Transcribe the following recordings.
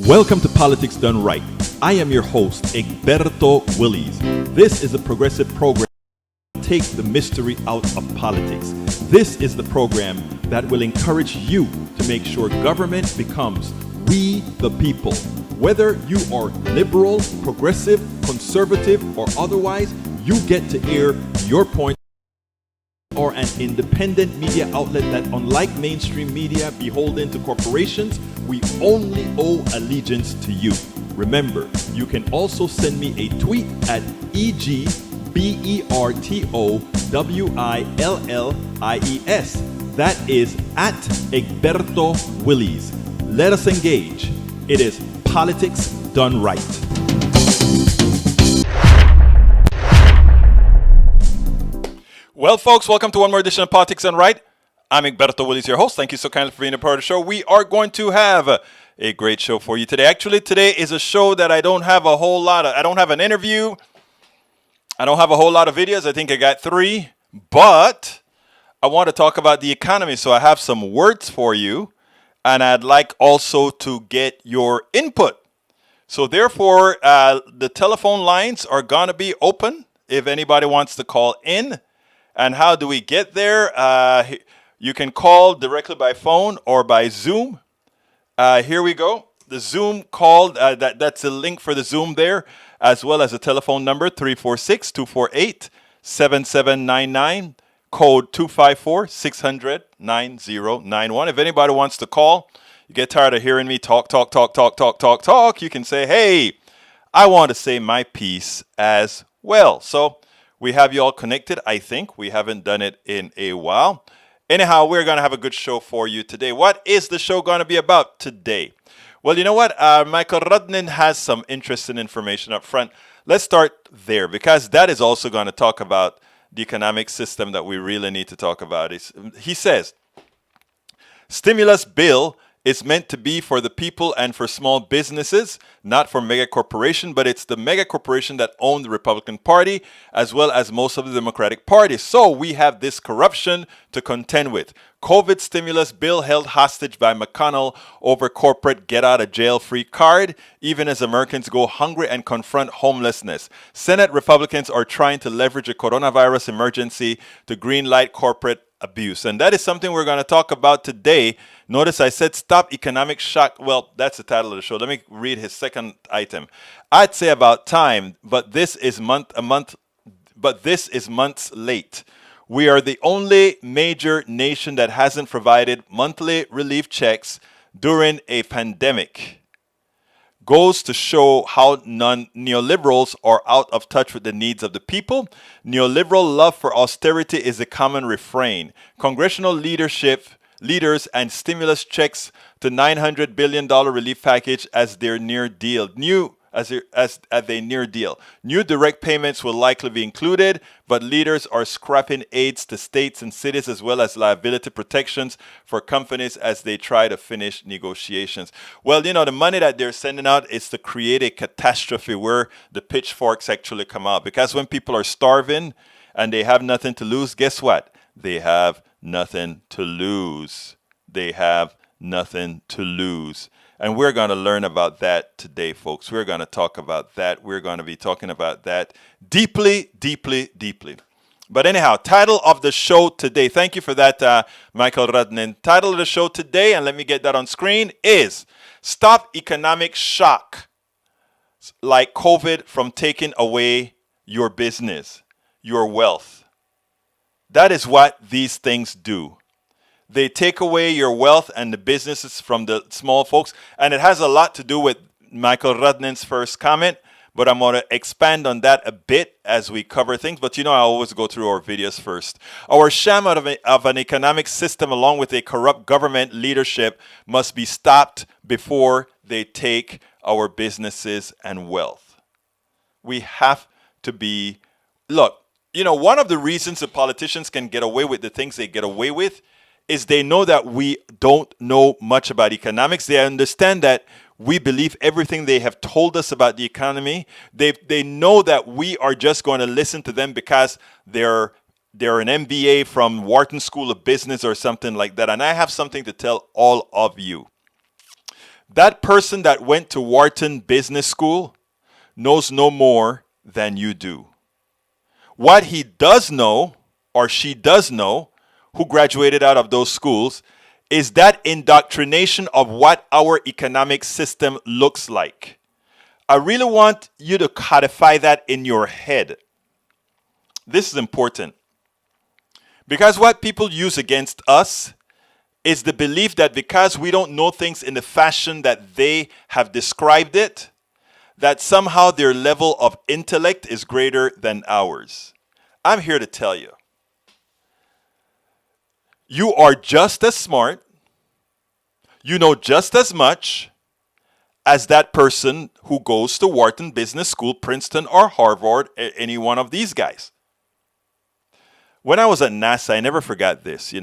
Welcome to Politics Done Right. I am your host, Egberto Willies. This is a progressive program that takes the mystery out of politics. This is the program that will encourage you to make sure government becomes we the people. Whether you are liberal, progressive, conservative, or otherwise, you get to air your point, or an independent media outlet that, unlike mainstream media beholden to corporations, we only owe allegiance to you. Remember, you can also send me a tweet at EGBERTOWILLIES. That is at Egberto Willies. Let us engage. It is Politics Done Right. Well, folks, welcome to one more edition of Politics Done Right. I'm Egberto Willies, your host. Thank you so kindly for being a part of the show. We are going to have a great show for you today. Actually, today is a show that I don't have a whole lot of. I don't have an interview. I don't have a whole lot of videos. I think I got 3. But I want to talk about the economy. So I have some words for you. And I'd like also to get your input. So therefore, the telephone lines are going to be open if anybody wants to call in. And how do we get there? You can call directly by phone or by Zoom. Here we go. The Zoom call, that's a link for the Zoom there, as well as a telephone number, 346-248-7799, code 254-600-9091. If anybody wants to call, you get tired of hearing me talk, you can say, hey, I want to say my piece as well. So we have you all connected, I think. We haven't done it in a while. Anyhow, we're going to have a good show for you today. What is the show going to be about today? Well, you know what? Michael Rudnin has some interesting information up front. Let's start there, because that is also going to talk about the economic system that we really need to talk about. He says, stimulus bill is meant to be for the people and for small businesses, not for mega corporation, but it's the mega corporation that own the Republican Party as well as most of the Democratic Party. So we have this corruption to contend with. COVID stimulus bill held hostage by McConnell over corporate get-out-of-jail-free card, even as Americans go hungry and confront homelessness. Senate Republicans are trying to leverage a coronavirus emergency to greenlight corporate abuse. And that is something we're going to talk about today. Notice I said stop economic shock. Well, that's the title of the show. Let me read his second item. I'd say about time, but this is months late. We are the only major nation that hasn't provided monthly relief checks during a pandemic. Goes to show how neoliberals are out of touch with the needs of the people. Neoliberal love for austerity is a common refrain. Congressional leaders and stimulus checks to $900 billion relief package as their near deal. New direct payments will likely be included, but leaders are scrapping aids to states and cities as well as liability protections for companies as they try to finish negotiations. Well, you know, the money that they're sending out is to create a catastrophe where the pitchforks actually come out. Because when people are starving and they have nothing to lose, guess what? They have nothing to lose. They have nothing to lose. And we're going to learn about that today, folks. We're going to talk about that. We're going to be talking about that deeply. But anyhow, title of the show today. Thank you for that, Michael Rudnin. Title of the show today, and let me get that on screen, is Stop Economic Shock Like COVID from Taking Away Your Business, Your Wealth. That is what these things do. They take away your wealth and the businesses from the small folks. And it has a lot to do with Michael Rudnin's first comment. But I'm going to expand on that a bit as we cover things. But you know, I always go through our videos first. Our sham of an economic system along with a corrupt government leadership must be stopped before they take our businesses and wealth. We have to be... Look, you know, one of the reasons the politicians can get away with the things they get away with is they know that we don't know much about economics. They understand that we believe everything they have told us about the economy. They know that we are just going to listen to them because they're an MBA from Wharton School of Business or something like that. And I have something to tell all of you. That person that went to Wharton Business School knows no more than you do. What he does know, or she does know, who graduated out of those schools, is that indoctrination of what our economic system looks like. I really want you to codify that in your head. This is important. Because what people use against us is the belief that because we don't know things in the fashion that they have described it, that somehow their level of intellect is greater than ours. I'm here to tell you, you are just as smart, you know just as much as that person who goes to Wharton Business School, Princeton, or Harvard, any one of these guys. When I was at NASA, I never forgot this,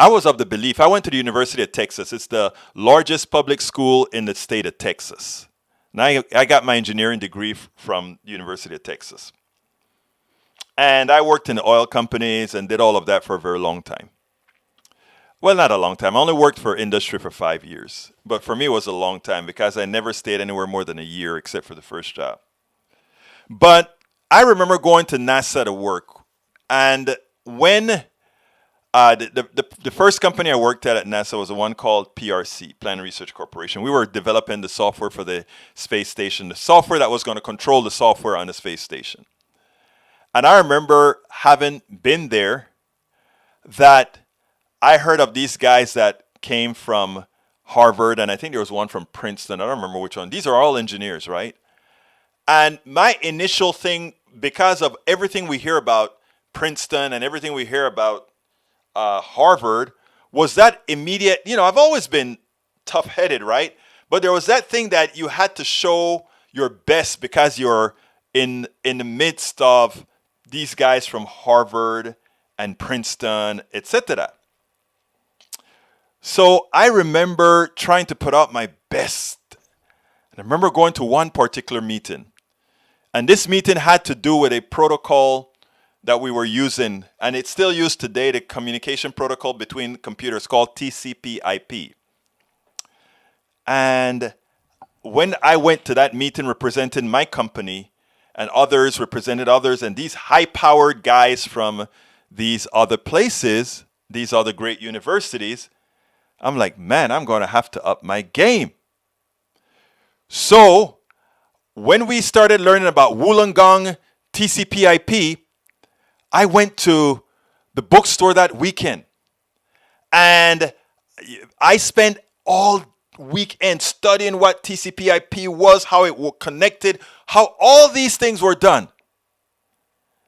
I was of the belief, I went to the University of Texas. It's the largest public school in the state of Texas. And I got my engineering degree from the University of Texas. And I worked in the oil companies and did all of that for a very long time. Well, not a long time. I only worked for industry for 5 years. But for me, it was a long time because I never stayed anywhere more than a year except for the first job. But I remember going to NASA to work. And when the first company I worked at NASA was the one called PRC, Plan Research Corporation. We were developing the software for the space station, the software that was going to control the software on the space station. And I remember having been there that I heard of these guys that came from Harvard, and I think there was one from Princeton. I don't remember which one. These are all engineers, right? And my initial thing, because of everything we hear about Princeton and everything we hear about Harvard, was that immediate, I've always been tough-headed, right? But there was that thing that you had to show your best because you're in the midst of these guys from Harvard and Princeton, etc. So I remember trying to put out my best. And I remember going to one particular meeting. And this meeting had to do with a protocol that we were using, and it's still used today, the communication protocol between computers called TCP/IP. And when I went to that meeting representing my company, and others represented others, and these high-powered guys from these other places, these other great universities, I'm like, man, I'm going to have to up my game. So when we started learning about Wollongong TCP/IP, I went to the bookstore that weekend, and I spent all weekend studying what TCP/IP was, how it was connected, how all these things were done.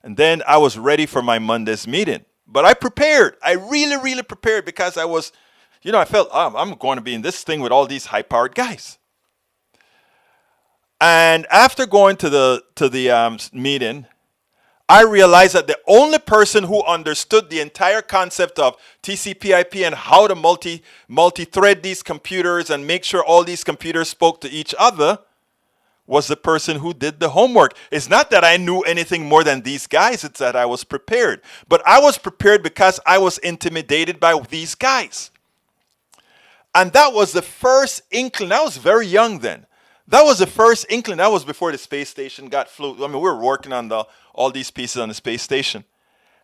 And then I was ready for my Monday's meeting. But I prepared. I really, really prepared because I was, I felt, I'm going to be in this thing with all these high-powered guys. And after going to the meeting, I realized that the only person who understood the entire concept of TCP/IP and how to multi-thread these computers and make sure all these computers spoke to each other was the person who did the homework. It's not that I knew anything more than these guys, it's that I was prepared. But I was prepared because I was intimidated by these guys. And that was the first inkling. I was very young then. That was the first inkling. That was before the space station got flew. I mean, we were working on all these pieces on the space station.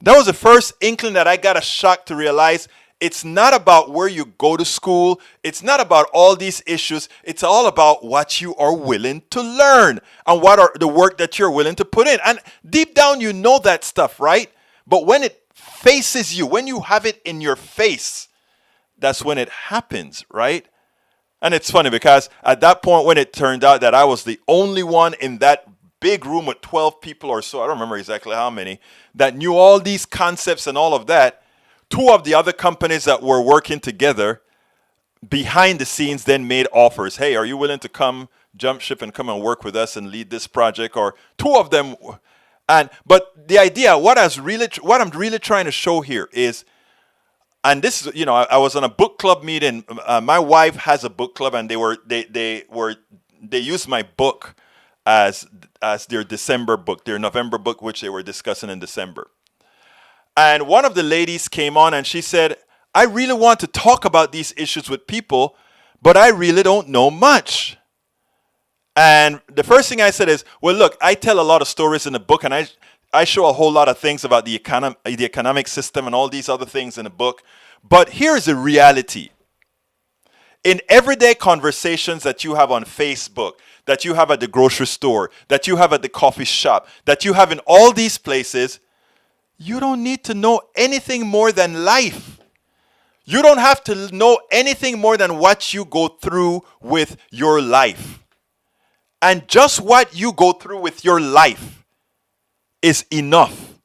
That was the first inkling that I got a shock to realize it's not about where you go to school. It's not about all these issues. It's all about what you are willing to learn and what are the work that you're willing to put in. And deep down, you know that stuff, right? But when it faces you, when you have it in your face, that's when it happens, right? And it's funny because at that point when it turned out that I was the only one in that big room with 12 people or so, I don't remember exactly how many, that knew all these concepts and all of that, two of the other companies that were working together behind the scenes then made offers. Hey, are you willing to come jump ship and come and work with us and lead this project? Or two of them. But the idea, what I'm really trying to show here is, and this is, I was on a book club meeting. My wife has a book club, and they used my book as their December book, their November book, which they were discussing in December. And one of the ladies came on and she said, I really want to talk about these issues with people, but I really don't know much. And the first thing I said is, well, look, I tell a lot of stories in the book, and I show a whole lot of things about the economic system and all these other things in the book. But here's the reality. In everyday conversations that you have on Facebook, that you have at the grocery store, that you have at the coffee shop, that you have in all these places, you don't need to know anything more than life. You don't have to know anything more than what you go through with your life. And just what you go through with your life is enough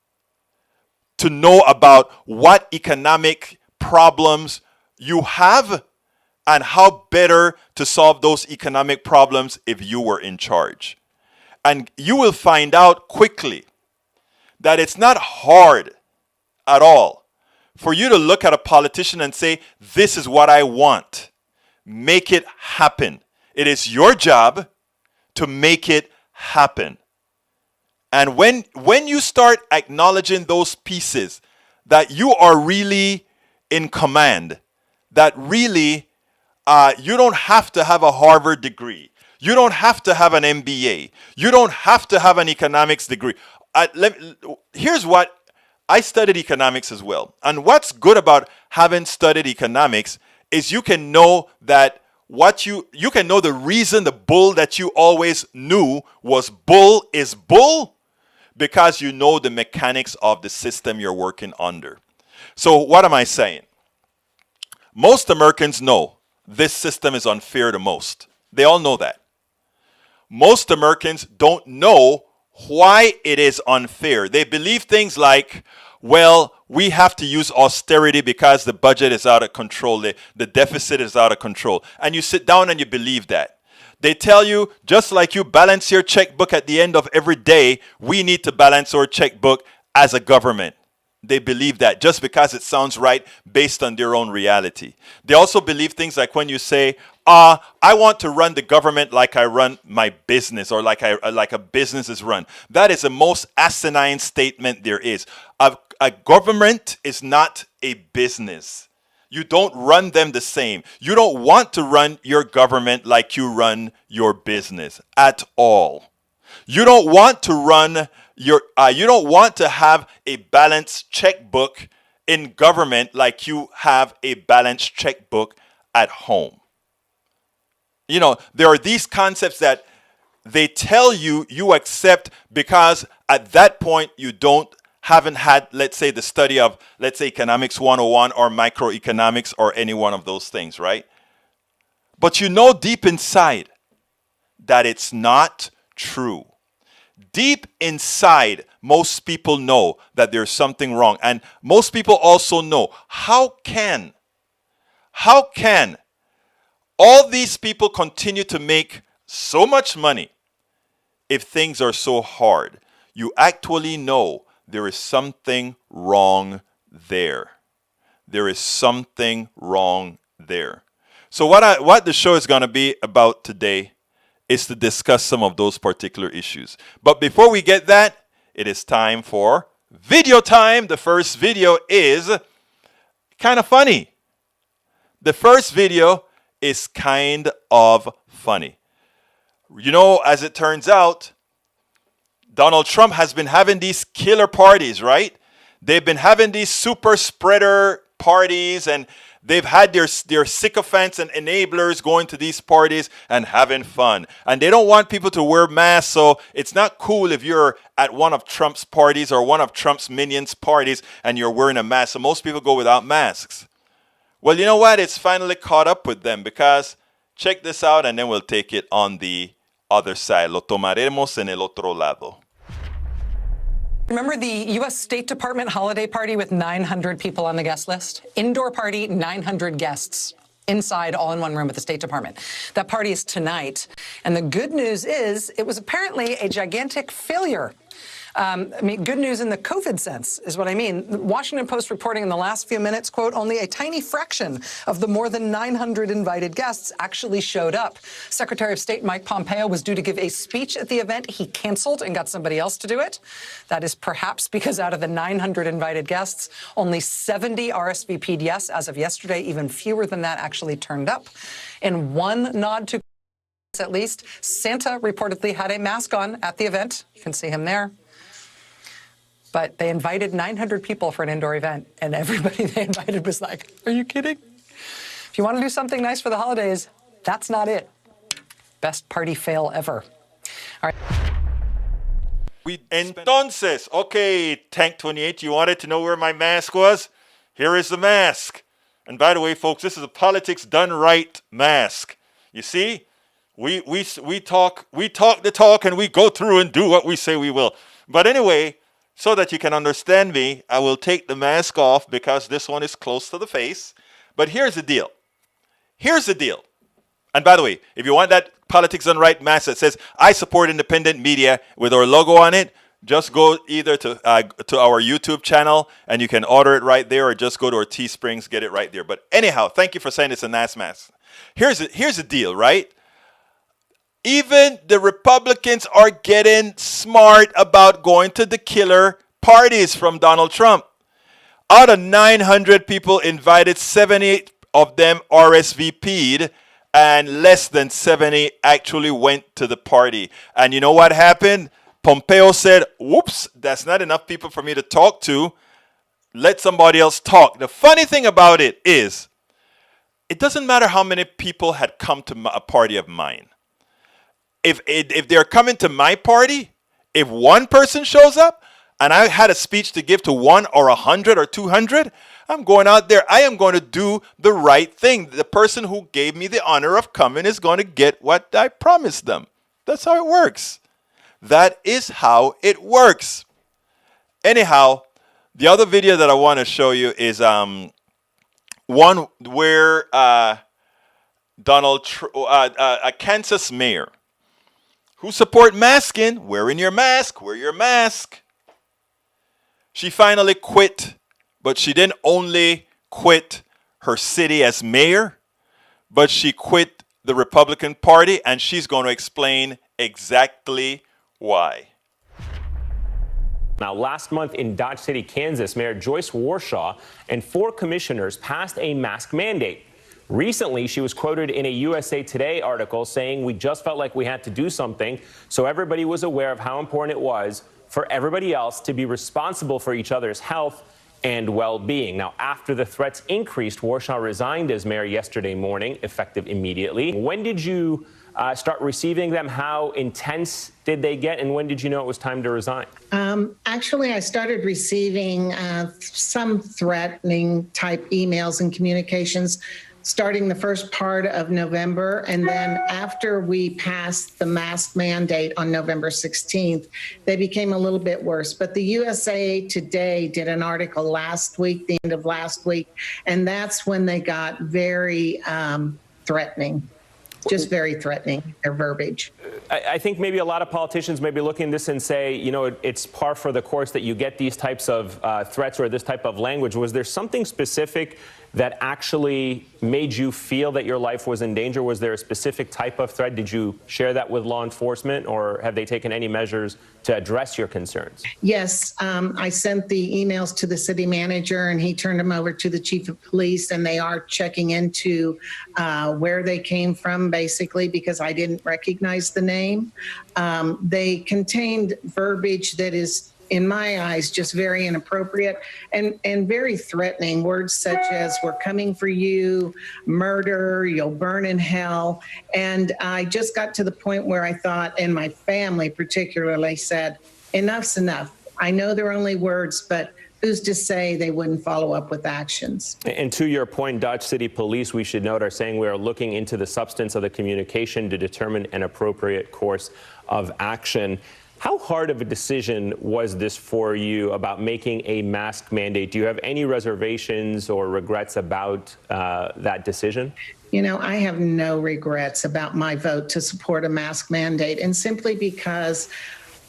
to know about what economic problems you have and how better to solve those economic problems if you were in charge. And you will find out quickly that it's not hard at all for you to look at a politician and say, this is what I want. Make it happen. It is your job to make it happen. And when you start acknowledging those pieces, that you are really in command, that really you don't have to have a Harvard degree. You don't have to have an MBA. You don't have to have an economics degree. Here's what, I studied economics as well. And what's good about having studied economics is you can know that you can know the reason the bull that you always knew was bull is bull, because you know the mechanics of the system you're working under. So what am I saying? Most Americans know this system is unfair the most. They all know that. Most Americans don't know why it is unfair. They believe things like, well, we have to use austerity because the budget is out of control. The deficit is out of control. And you sit down and you believe that. They tell you, just like you balance your checkbook at the end of every day, we need to balance our checkbook as a government. They believe that just because it sounds right based on their own reality. They also believe things like when you say, I want to run the government like I run my business, or like a business is run. That is the most asinine statement there is. A government is not a business. You don't run them the same. You don't want to run your government like you run your business at all. You don't want to run you don't want to have a balanced checkbook in government like you have a balanced checkbook at home. You know, there are these concepts that they tell you you accept because at that point you haven't had, let's say, the study of, let's say, Economics 101 or microeconomics or any one of those things, right? But you know deep inside that it's not true. Deep inside, most people know that there's something wrong. And most people also know, how can all these people continue to make so much money if things are so hard? You actually know there is something wrong there. There is something wrong there. So what the show is going to be about today is to discuss some of those particular issues. But before we get that, it is time for video time. The first video is kind of funny. The first video is kind of funny. You know, as it turns out, Donald Trump has been having these killer parties, right? They've been having these super spreader parties, and they've had their sycophants and enablers going to these parties and having fun. And they don't want people to wear masks, so it's not cool if you're at one of Trump's parties or one of Trump's minions' parties and you're wearing a mask. So most people go without masks. Well, you know what? It's finally caught up with them, because check this out and then we'll take it on the other side. Lo tomaremos en el otro lado. Remember the U.S. State Department holiday party with 900 people on the guest list? Indoor party, 900 guests. Inside, all in one room at the State Department. That party is tonight. And the good news is it was apparently a gigantic failure. I mean, good news in the COVID sense is what I mean. The Washington Post reporting in the last few minutes, quote, only a tiny fraction of the more than 900 invited guests actually showed up. Secretary of State Mike Pompeo was due to give a speech at the event. He canceled and got somebody else to do it. That is perhaps because out of the 900 invited guests, only 70 RSVP'd yes as of yesterday. Even fewer than that actually turned up. In one nod to at least, Santa reportedly had a mask on at the event. You can see him there. But they invited 900 people for an indoor event, and everybody they invited was like, are you kidding? If you want to do something nice for the holidays, that's not it. Best party fail ever. All right. Entonces, okay, Tank 28, you wanted to know where my mask was? Here is the mask. And by the way, folks, this is a politics done right mask. You see? We talk the talk and we go through and do what we say we will. But anyway, so that you can understand me, I will take the mask off because this one is close to the face. But here's the deal. Here's the deal. And by the way, if you want that politics done right mask that says I support independent media with our logo on it, just go either to our YouTube channel and you can order it right there, or just go to our Teesprings, get it right there. But anyhow, thank you for saying it's a nice mask. Here's the deal, right? Even the Republicans are getting smart about going to the killer parties from Donald Trump. Out of 900 people invited, 70 of them RSVP'd, and less than 70 actually went to the party. And you know what happened? Pompeo said, whoops, that's not enough people for me to talk to. Let somebody else talk. The funny thing about it is, it doesn't matter how many people had come to a party of mine. If they're coming to my party, if one person shows up and I had a speech to give to 1 or 100 or 200, I'm going out there. I am going to do the right thing. The person who gave me the honor of coming is going to get what I promised them. That's how it works. That is how it works. Anyhow, the other video that I want to show you is one where a Kansas mayor who support masking, wearing your mask, wear your mask. She finally quit, but she didn't only quit her city as mayor, but she quit the Republican Party, and she's going to explain exactly why. Now, last month in Dodge City, Kansas, Mayor Joyce Warshaw and 4 commissioners passed a mask mandate. Recently, she was quoted in a USA Today article saying, "We just felt like we had to do something, so everybody was aware of how important it was for everybody else to be responsible for each other's health and well-being." Now, after the threats increased, Warshaw resigned as mayor yesterday morning, effective immediately. When did you start receiving them? How intense did they get? And when did you know it was time to resign? Actually, I started receiving some threatening type emails and communications starting the first part of November. And then after we passed the mask mandate on November 16th, they became a little bit worse. But the USA Today did an article last week, the end of last week, and that's when they got very threatening. Just very threatening, their verbiage. I think maybe a lot of politicians may be looking at this and say, you know, it's par for the course that you get these types of threats or this type of language. Was there something specific that actually made you feel that your life was in danger? Was there a specific type of threat? Did you share that with law enforcement, or have they taken any measures to address your concerns? Yes, I sent the emails to the city manager and he turned them over to the chief of police, and they are checking into where they came from, basically, because I didn't recognize the name. They contained verbiage that is, in my eyes, just very inappropriate and very threatening. Words such as, "we're coming for you," "murder," "you'll burn in hell." And I just got to the point where I thought, and my family particularly said, enough's enough. I know they're only words, but who's to say they wouldn't follow up with actions? And to your point, Dodge City Police, we should note, are saying we are looking into the substance of the communication to determine an appropriate course of action. How hard of a decision was this for you about making a mask mandate? Do you have any reservations or regrets about that decision? You know, I have no regrets about my vote to support a mask mandate, and simply because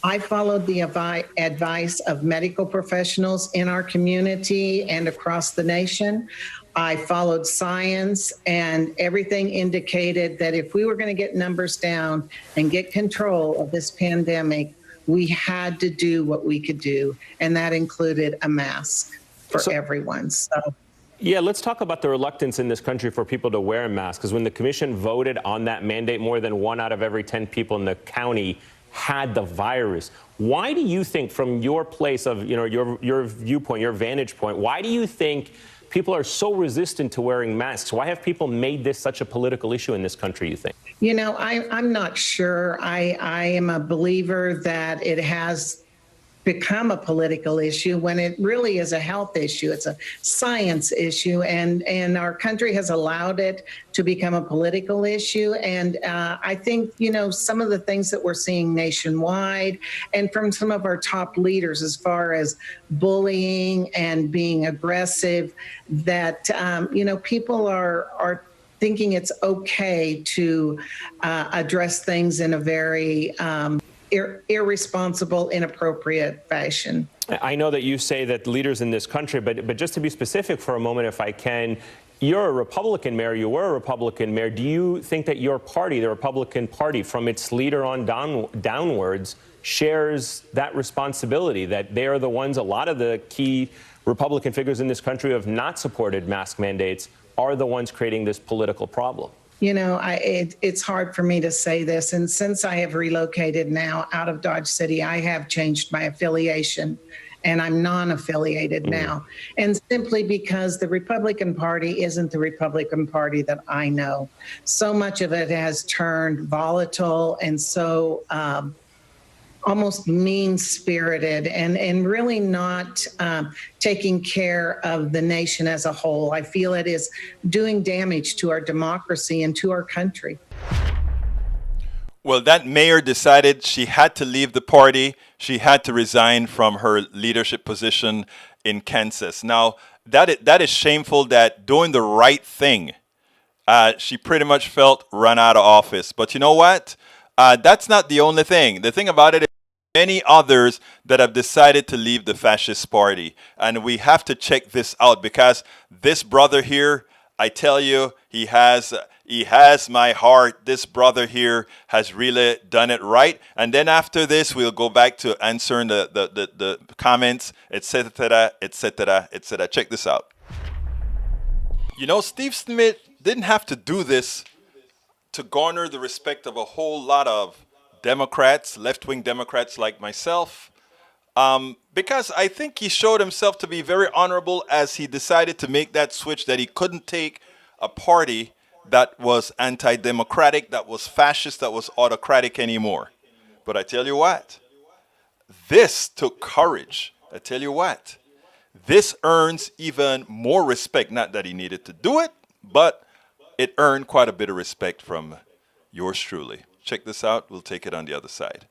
I followed the advice of medical professionals in our community and across the nation. I followed science, and everything indicated that if we were going to get numbers down and get control of this pandemic, we had to do what we could do, and that included a mask for everyone. So. Yeah, let's talk about the reluctance in this country for people to wear a mask, because when the commission voted on that mandate, more than 1 out of every 10 people in the county had the virus. Why do you think, from your place of, your viewpoint, your vantage point, why do you think people are so resistant to wearing masks? Why have people made this such a political issue in this country, you think? I'm not sure. I am a believer that it has become a political issue when it really is a health issue. It's a science issue, and our country has allowed it to become a political issue. And I think, some of the things that we're seeing nationwide and from some of our top leaders as far as bullying and being aggressive, that, people are thinking it's okay to address things in a very irresponsible, inappropriate fashion. I know that you say that leaders in this country, but just to be specific for a moment, if I can, you're a Republican mayor, you were a Republican mayor. Do you think that your party, the Republican Party, from its leader on downwards, shares that responsibility, that they are the ones, a lot of the key Republican figures in this country who have not supported mask mandates are the ones creating this political problem? It's hard for me to say this. And since I have relocated now out of Dodge City, I have changed my affiliation, and I'm non-affiliated now. And simply because the Republican Party isn't the Republican Party that I know. So much of it has turned volatile and so almost mean-spirited and really not taking care of the nation as a whole. I feel it is doing damage to our democracy and to our country. Well, that mayor decided she had to leave the party. She had to resign from her leadership position in Kansas. Now, that is shameful, that doing the right thing, she pretty much felt run out of office. But you know what? That's not the only thing. The thing about it is many others that have decided to leave the fascist party. And we have to check this out, because this brother here, I tell you, he has my heart. This brother here has really done it right. And then after this, we'll go back to answering the comments, etc., etc., etc. Check this out. Steve Smith didn't have to do this to garner the respect of a whole lot of Democrats, left-wing Democrats like myself, because I think he showed himself to be very honorable as he decided to make that switch, that he couldn't take a party that was anti-democratic, that was fascist, that was autocratic anymore. But I tell you what, this took courage. I tell you what, this earns even more respect. Not that he needed to do it, but it earned quite a bit of respect from yours truly. Check this out. We'll take it on the other side.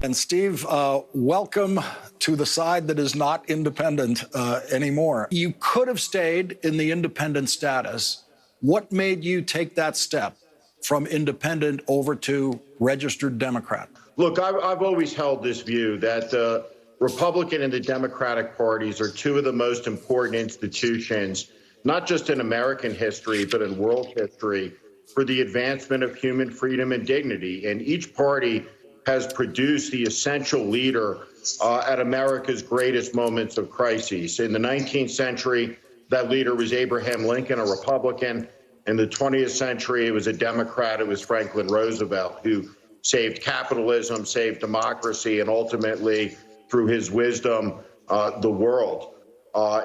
And Steve, welcome to the side that is not independent anymore. You could have stayed in the independent status. What made you take that step from independent over to registered Democrat? Look, I've always held this view that the Republican and the Democratic parties are two of the most important institutions, not just in American history, but in world history, for the advancement of human freedom and dignity. And each party has produced the essential leader at America's greatest moments of crises. In the 19th century, that leader was Abraham Lincoln, a Republican. In the 20th century, it was a Democrat. It was Franklin Roosevelt, who saved capitalism, saved democracy, and ultimately, through his wisdom, the world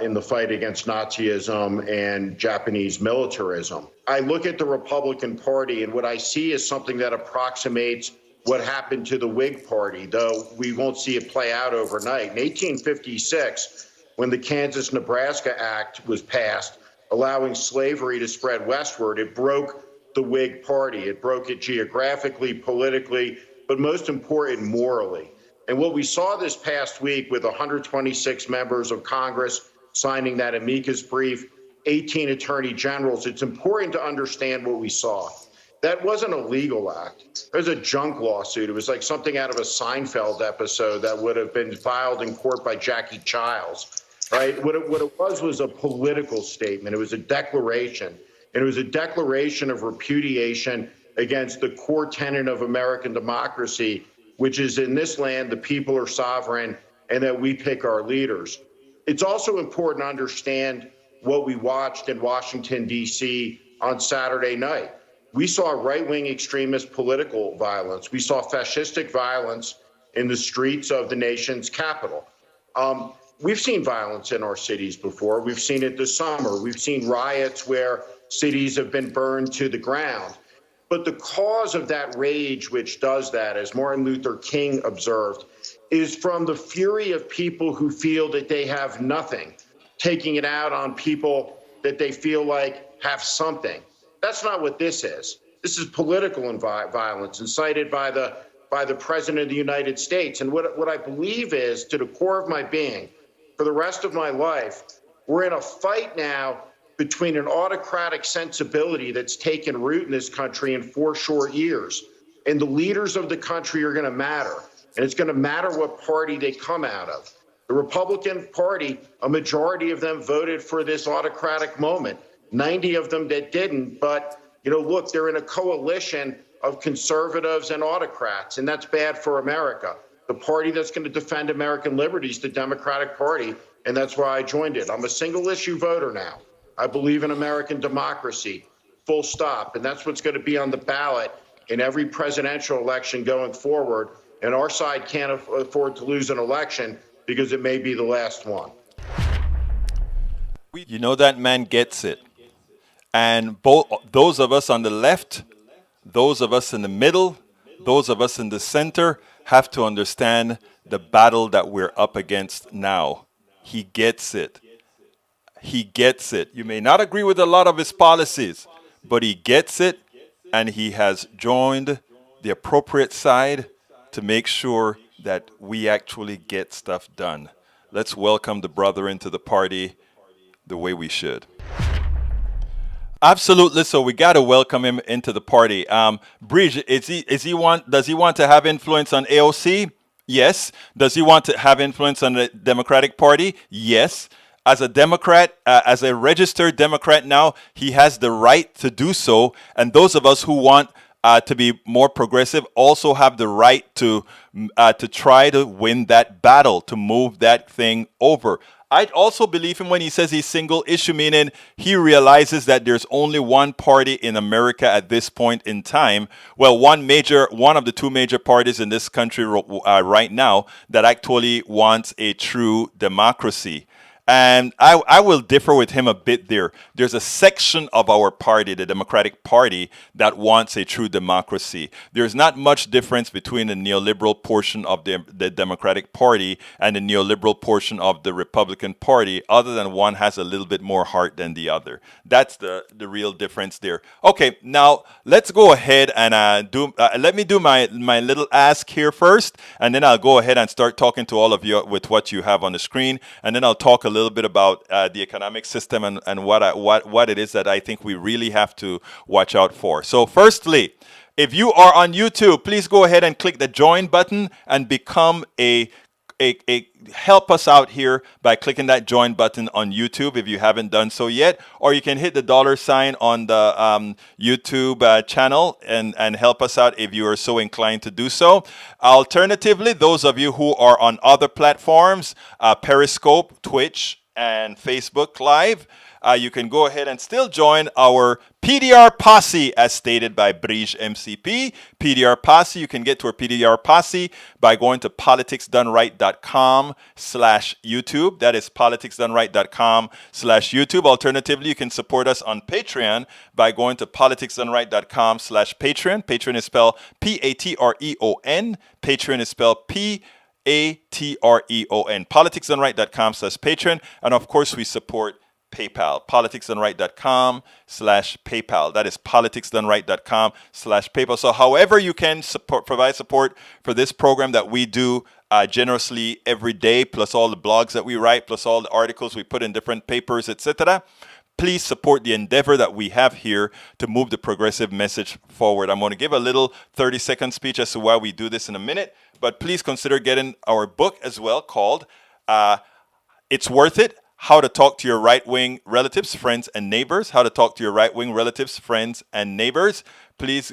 in the fight against Nazism and Japanese militarism. I look at the Republican Party, and what I see is something that approximates what happened to the Whig Party, though we won't see it play out overnight. In 1856, when the Kansas-Nebraska Act was passed, allowing slavery to spread westward, it broke the Whig Party. It broke it geographically, politically, but most important, morally. And what we saw this past week with 126 members of Congress signing that amicus brief, 18 attorney generals, it's important to understand what we saw. That wasn't a legal act. It was a junk lawsuit. It was like something out of a Seinfeld episode that would have been filed in court by Jackie Childs, right? What it was a political statement. It was a declaration. And it was a declaration of repudiation against the core tenet of American democracy, which is in this land, the people are sovereign and that we pick our leaders. It's also important to understand what we watched in Washington, D.C. on Saturday night. We saw right-wing extremist political violence. We saw fascistic violence in the streets of the nation's capital. We've seen violence in our cities before. We've seen it this summer. We've seen riots where cities have been burned to the ground. But the cause of that rage, which does that, as Martin Luther King observed, is from the fury of people who feel that they have nothing, taking it out on people that they feel like have something. That's not what this is. This is political violence incited by the President of the United States. And what I believe is, to the core of my being, for the rest of my life, we're in a fight now between an autocratic sensibility that's taken root in this country in 4 short years. And the leaders of the country are going to matter. And it's going to matter what party they come out of. The Republican Party, a majority of them voted for this autocratic moment. 90 of them that didn't. But, look, they're in a coalition of conservatives and autocrats, and that's bad for America. The party that's going to defend American liberties, the Democratic Party, and that's why I joined it. I'm a single issue voter now. I believe in American democracy, full stop. And that's what's going to be on the ballot in every presidential election going forward. And our side can't afford to lose an election because it may be the last one. You know, that man gets it. And both those of us on the left, those of us in the middle, those of us in the center have to understand the battle that we're up against now. He gets it. He gets it. You may not agree with a lot of his policies, but he gets it, and he has joined the appropriate side to make sure that we actually get stuff done. Let's welcome the brother into the party the way we should. Absolutely. So we got to welcome him into the party. Bridge, does he want to have influence on AOC? Yes. Does he want to have influence on the Democratic Party? Yes. As a Democrat, as a registered Democrat now, he has the right to do so. And those of us who want to be more progressive also have the right to try to win that battle, to move that thing over. I also believe him when he says he's single issue, meaning he realizes that there's only one party in America at this point in time. Well, one of the 2 major parties in this country right now that actually wants a true democracy. And I will differ with him a bit there. There's a section of our party, the Democratic Party, that wants a true democracy. There's not much difference between the neoliberal portion of the Democratic Party and the neoliberal portion of the Republican Party, other than one has a little bit more heart than the other. That's the real difference there. Okay, now let's go ahead and let me do my little ask here first, and then I'll go ahead and start talking to all of you with what you have on the screen, and then I'll talk a little bit about the economic system and what it is that I think we really have to watch out for. So firstly, if you are on YouTube, please go ahead and click the join button and become help us out here by clicking that join button on YouTube if you haven't done so yet, or you can hit the $ on the YouTube channel and help us out if you are so inclined to do so. Alternatively, those of you who are on other platforms, Periscope, Twitch, and Facebook Live, you can go ahead and still join our PDR Posse as stated by Brige MCP. PDR Posse, you can get to our PDR Posse by going to politicsdoneright.com/YouTube. That is politicsdoneright.com/YouTube. Alternatively, you can support us on Patreon by going to politicsdoneright.com/Patreon. Patreon is spelled Patreon. Patreon is spelled Patreon. Politicsdoneright.com/Patreon. And of course, we support PayPal, politicsdoneright.com/PayPal. That is politicsdoneright.com/PayPal. So however you can provide support for this program that we do generously every day, plus all the blogs that we write, plus all the articles we put in different papers, etc., please support the endeavor that we have here to move the progressive message forward. I'm going to give a little 30-second speech as to why we do this in a minute, but please consider getting our book as well called It's Worth It, How to Talk to Your Right-Wing Relatives, Friends, and Neighbors. How to Talk to Your Right-Wing Relatives, Friends, and Neighbors. Please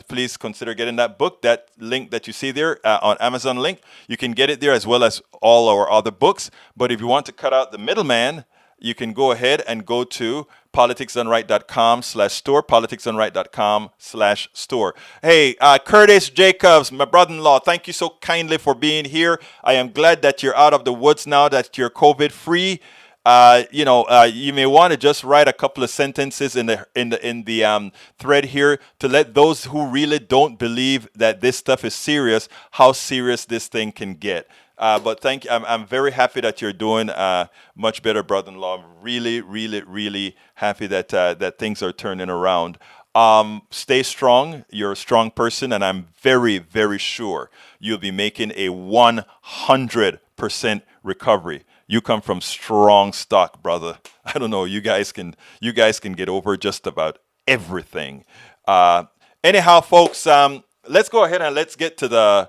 please consider getting that book. That link that you see there on Amazon link, you can get it there as well as all our other books. But if you want to cut out the middleman, you can go ahead and go to politicsdoneright.com/store, politicsdoneright.com/store. Hey, Curtis Jacobs, my brother-in-law, thank you so kindly for being here. I am glad that you're out of the woods now, that you're COVID-free. You may want to just write a couple of sentences in the thread here to let those who really don't believe that this stuff is serious, how serious this thing can get. But thank you. I'm very happy that you're doing much better, brother-in-law. I'm really, really, really happy that that things are turning around. Stay strong. You're a strong person, and I'm very, very sure you'll be making a 100% recovery. You come from strong stock, brother. I don't know. You guys can get over just about everything. Anyhow, folks, let's go ahead and get to the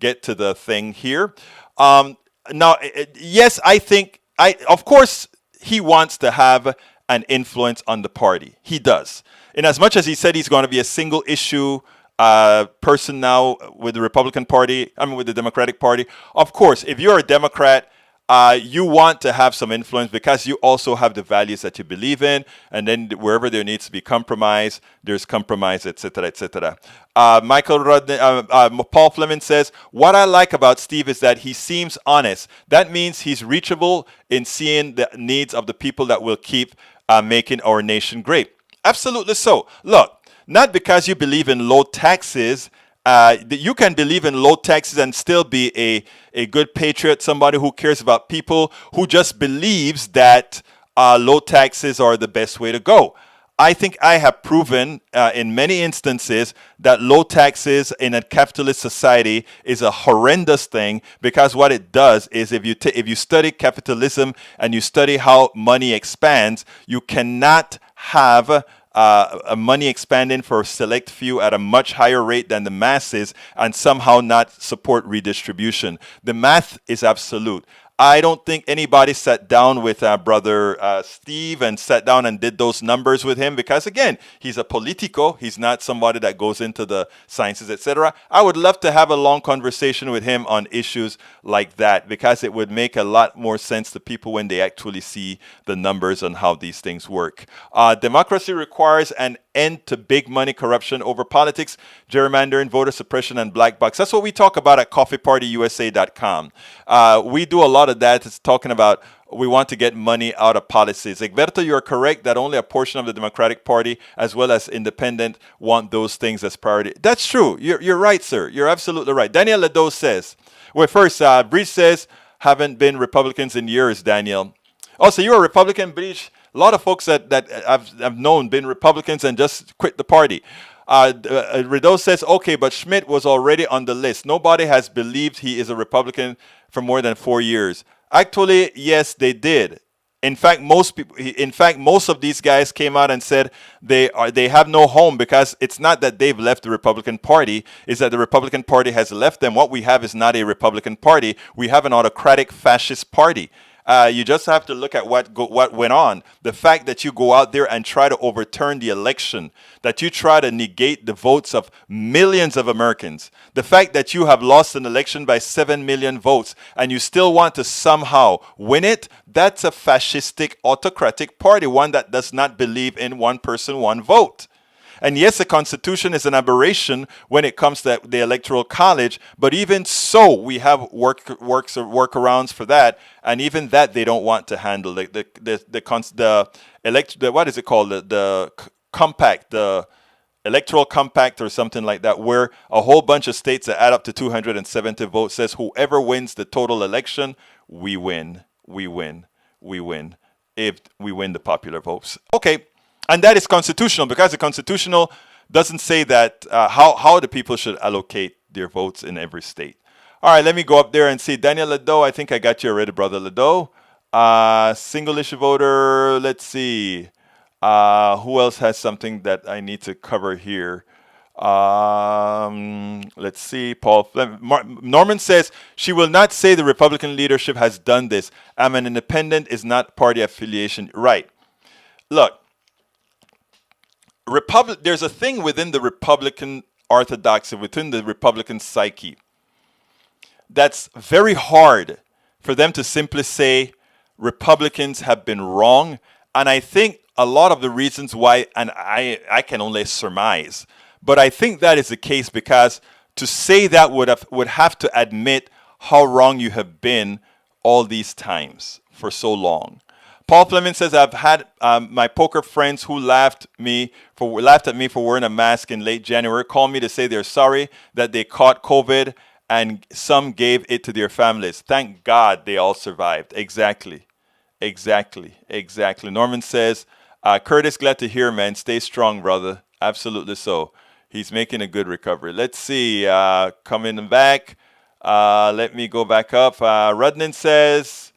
get to the thing here. Now, yes, I think of course he wants to have an influence on the party. He does. In as much as he said he's going to be a single issue person now with the Republican Party, with the Democratic Party. Of course, if you're a Democrat, you want to have some influence because you also have the values that you believe in, and then wherever there needs to be compromise, there's compromise, etc., etc. Paul Fleming says, what I like about Steve is that he seems honest. That means he's reachable in seeing the needs of the people that will keep making our nation great. Absolutely so. Look, not because you believe in low taxes, you can believe in low taxes and still be a good patriot, somebody who cares about people, who just believes that low taxes are the best way to go. I think I have proven in many instances that low taxes in a capitalist society is a horrendous thing, because what it does is if you study capitalism and you study how money expands, you cannot have money expanding for a select few at a much higher rate than the masses and somehow not support redistribution. The math is absolute. I don't think anybody sat down with brother Steve and sat down and did those numbers with him, because again, he's a politico. He's not somebody that goes into the sciences, etc. I would love to have a long conversation with him on issues like that, because it would make a lot more sense to people when they actually see the numbers on how these things work. Democracy requires an end to big money corruption over politics, gerrymandering, voter suppression, and black box. That's what we talk about at coffeepartyusa.com. We do a lot of that. It's talking about we want to get money out of policies. Egberto, you're correct that only a portion of the Democratic Party as well as independent want those things as priority. That's true. You're right, sir. You're absolutely right. Daniel Ledo says, well, first, Breach says, haven't been Republicans in years, Daniel. Also, you're a Republican, Breach. A lot of folks that I've known been Republicans and just quit the party. Rideau says, okay, but Schmidt was already on the list. Nobody has believed he is a Republican for more than 4 years. Actually, yes, they did. In fact, most of these guys came out and said they have no home, because it's not that they've left the Republican Party, it's that the Republican Party has left them. What we have is not a Republican Party. We have an autocratic fascist party. You just have to look at what went on. The fact that you go out there and try to overturn the election, that you try to negate the votes of millions of Americans, the fact that you have lost an election by 7 million votes and you still want to somehow win it, that's a fascistic, autocratic party, one that does not believe in one person, one vote. And yes, the Constitution is an aberration when it comes to the Electoral College, but even so, we have workarounds for that, and even that they don't want to handle. The what is it called? The compact, the Electoral Compact or something like that, where a whole bunch of states that add up to 270 votes says whoever wins the total election, we win, we win, we win, if we win the popular votes. Okay. And that is constitutional, because the constitutional doesn't say that how the people should allocate their votes in every state. All right, let me go up there and see. Daniel Ledo, I think I got you already, brother Ledo. Single issue voter. Let's see. Who else has something that I need to cover here? Let's see. Norman says she will not say the Republican leadership has done this. I'm an independent, is not party affiliation. Right. Look, there's a thing within the Republican orthodoxy, within the Republican psyche, that's very hard for them to simply say Republicans have been wrong. And I think a lot of the reasons why, and I can only surmise, but I think that is the case because to say that would have to admit how wrong you have been all these times for so long. Paul Fleming says, I've had my poker friends who laughed at me for wearing a mask in late January call me to say they're sorry that they caught COVID and some gave it to their families. Thank God they all survived. Exactly. Norman says, Curtis, glad to hear, man. Stay strong, brother. Absolutely so. He's making a good recovery. Let's see. Coming back. Let me go back up. Rudnan says,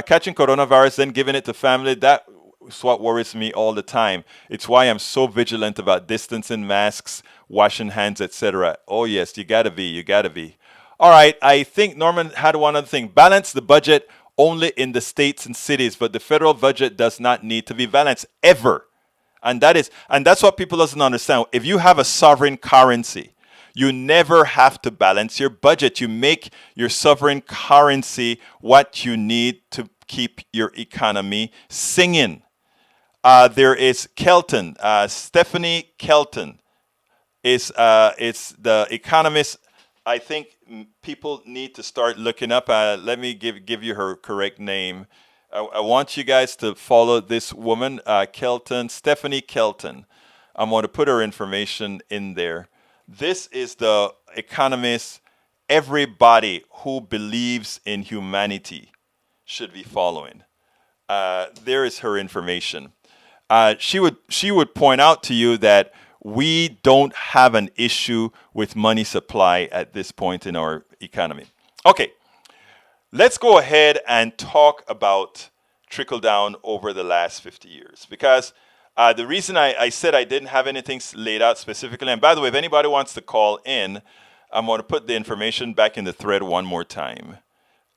catching coronavirus, then giving it to family, that's what worries me all the time. It's why I'm so vigilant about distancing, masks, washing hands, etc. Oh, yes, you gotta be. All right, I think Norman had one other thing. Balance the budget only in the states and cities, but the federal budget does not need to be balanced ever. And that's what people doesn't understand. If you have a sovereign currency, you never have to balance your budget. You make your sovereign currency what you need to keep your economy singing. There is Kelton, Stephanie Kelton is the economist. I think people need to start looking up. Let me give you her correct name. I want you guys to follow this woman, Kelton, Stephanie Kelton. I'm going to put her information in there. This is the economist everybody who believes in humanity should be following. There is her information. She would point out to you that we don't have an issue with money supply at this point in our economy. Okay, let's go ahead and talk about trickle down over the last 50 years. Because the reason I said I didn't have anything laid out specifically, and by the way, if anybody wants to call in, I'm going to put the information back in the thread one more time.